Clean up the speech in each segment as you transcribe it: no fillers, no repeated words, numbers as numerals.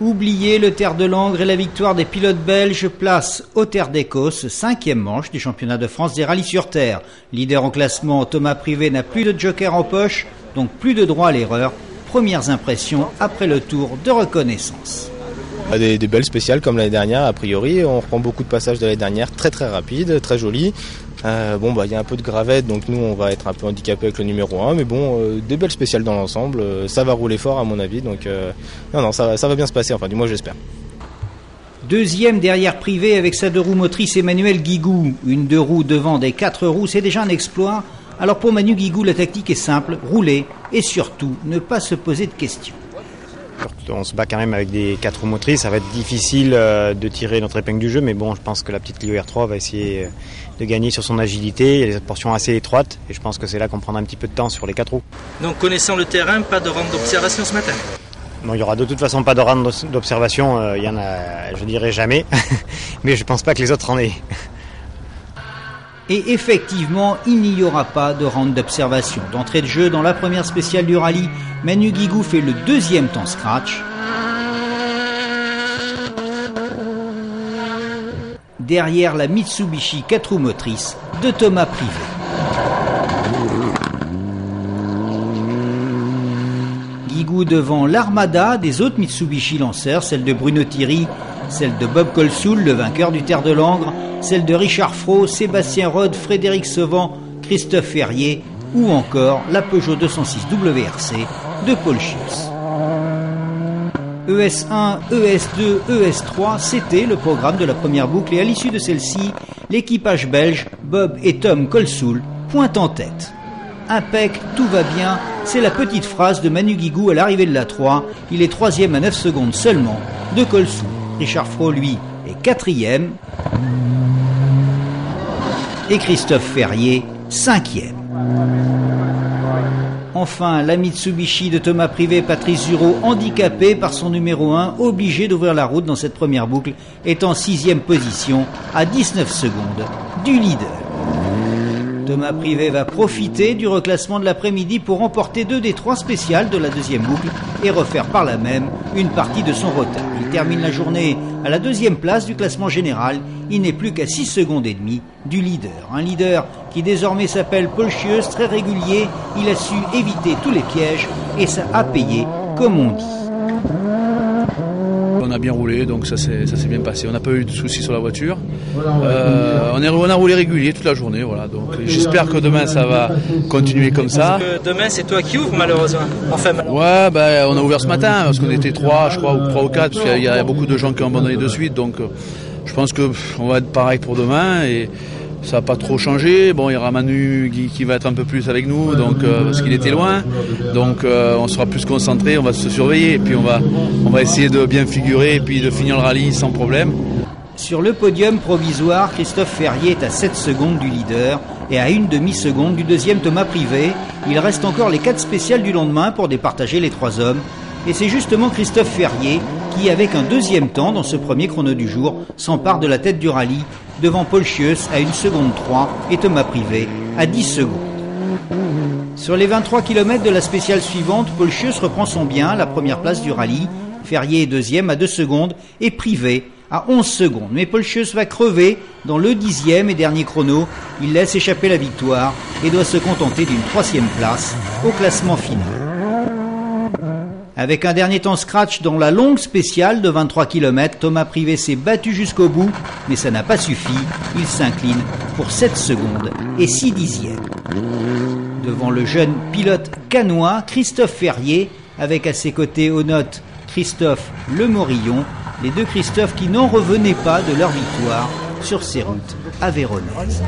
Oubliez le Terre de Langres et la victoire des pilotes belges, place au Terre d'Écosse, 5e manche du championnat de France des rallyes sur terre. Leader au classement, Thomas Privé n'a plus de joker en poche, donc plus de droit à l'erreur. Premières impressions après le tour de reconnaissance. Des belles spéciales comme l'année dernière, a priori. On reprend beaucoup de passages de l'année dernière, très très rapides, très jolis. Y a un peu de gravette, donc nous on va être un peu handicapé avec le numéro 1, mais des belles spéciales dans l'ensemble. Ça va rouler fort à mon avis, donc ça va bien se passer, enfin du moins j'espère. Deuxième derrière Privé avec sa 2 roues motrices Emmanuel Guigou. Une 2 roues devant des 4 roues, c'est déjà un exploit. Alors pour Manu Guigou, la tactique est simple, rouler et surtout ne pas se poser de questions. On se bat quand même avec des 4 roues motrices, ça va être difficile de tirer notre épingle du jeu, mais bon, je pense que la petite Clio R3 va essayer de gagner sur son agilité. Il y a des portions assez étroites et je pense que c'est là qu'on prendra un petit peu de temps sur les 4 roues. Donc connaissant le terrain, pas de rente d'observation ce matin? Non, il n'y aura de toute façon pas de rente d'observation, il y en a, je dirais jamais, mais je pense pas que les autres en aient. Et effectivement, il n'y aura pas de round d'observation. D'entrée de jeu, dans la première spéciale du rallye, Manu Guigou fait le 2e temps scratch. Derrière la Mitsubishi 4 roues motrices de Thomas Privé. Guigou devant l'armada des autres Mitsubishi lanceurs, celle de Bruno Thierry, celle de Bob Colsoul, le vainqueur du Terre de Langres, celle de Richard Fro, Sébastien Rode, Frédéric Sauvant, Christophe Ferrier ou encore la Peugeot 206 WRC de Paul Schius. ES1, ES2, ES3, c'était le programme de la première boucle et à l'issue de celle-ci, l'équipage belge, Bob et Tom Colsoul, pointent en tête. Impec, tout va bien, c'est la petite phrase de Manu Guigou à l'arrivée de la 3. Il est 3e à 9 secondes seulement de Colsoul. Richard Fro, lui, est 4e. Et Christophe Ferrier, 5e. Enfin, la Mitsubishi de Thomas Privé, Patrice Zuro, handicapé par son numéro 1, obligé d'ouvrir la route dans cette première boucle, est en 6e position à 19 secondes du leader. Thomas Privé va profiter du reclassement de l'après-midi pour remporter 2 des 3 spéciales de la 2e boucle et refaire par là même une partie de son retard. Il termine la journée à la 2e place du classement général. Il n'est plus qu'à 6 secondes et demie du leader. Un leader qui désormais s'appelle Paul Schius, très régulier. Il a su éviter tous les pièges et ça a payé, comme on dit. On a bien roulé, donc ça s'est bien passé. On n'a pas eu de soucis sur la voiture. On a roulé régulier toute la journée, voilà. Donc j'espère que demain ça va continuer comme ça. Parce que demain c'est toi qui ouvres malheureusement. Ouais, on a ouvert ce matin parce qu'on était 3, je crois, ou 3 ou 4, parce qu'il y a beaucoup de gens qui ont abandonné de suite. Donc je pense que on va être pareil pour demain et ça n'a pas trop changé. Bon, il y aura Manu qui va être un peu plus avec nous, donc parce qu'il était loin. Donc on sera plus concentré, on va se surveiller et puis on va essayer de bien figurer et puis de finir le rallye sans problème. Sur le podium provisoire, Christophe Ferrier est à 7 secondes du leader et à une demi-seconde du 2e Thomas Privé. Il reste encore les 4 spéciales du lendemain pour départager les 3 hommes. Et c'est justement Christophe Ferrier qui, avec un 2e temps dans ce premier chrono du jour, s'empare de la tête du rallye devant Paul Schius à 1 seconde 3 et Thomas Privé à 10 secondes. Sur les 23 km de la spéciale suivante, Paul Schius reprend son bien, la première place du rallye. Ferrier est 2e à 2 secondes et Privé à 11 secondes. Mais Paul Schius va crever dans le 10e et dernier chrono. Il laisse échapper la victoire et doit se contenter d'une 3e place au classement final. Avec un dernier temps scratch dans la longue spéciale de 23 km, Thomas Privé s'est battu jusqu'au bout, mais ça n'a pas suffi. Il s'incline pour 7 secondes et 6 dixièmes. Devant le jeune pilote cannois, Christophe Ferrier, avec à ses côtés aux notes Christophe Le Morillon, les 2 Christophe qui n'en revenaient pas de leur victoire sur ces routes aveyronaises.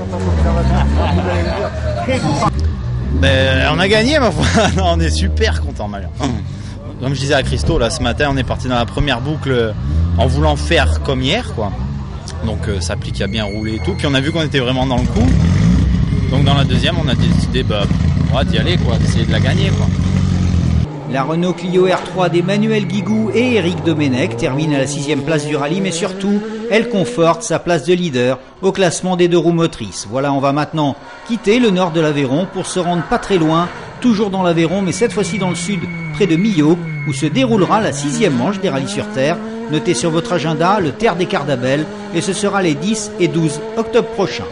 On a gagné, ma foi. Non, on est super contents, Malien. Comme je disais à Christo, là, ce matin, on est parti dans la première boucle en voulant faire comme hier, quoi. Donc, ça applique à bien rouler et tout. Puis, on a vu qu'on était vraiment dans le coup. Donc, dans la 2e, on a décidé d'y aller, quoi, d'essayer de la gagner, quoi. La Renault Clio R3 d'Emmanuel Guigou et Eric Domenech termine à la 6e place du rallye, mais surtout, elle conforte sa place de leader au classement des 2 roues motrices. Voilà, on va maintenant quitter le nord de l'Aveyron pour se rendre pas très loin, toujours dans l'Aveyron, mais cette fois-ci dans le sud, près de Millau, où se déroulera la 6e manche des Rallyes sur Terre. Notez sur votre agenda le Terre des Cardabelles et ce sera les 10 et 12 octobre prochains.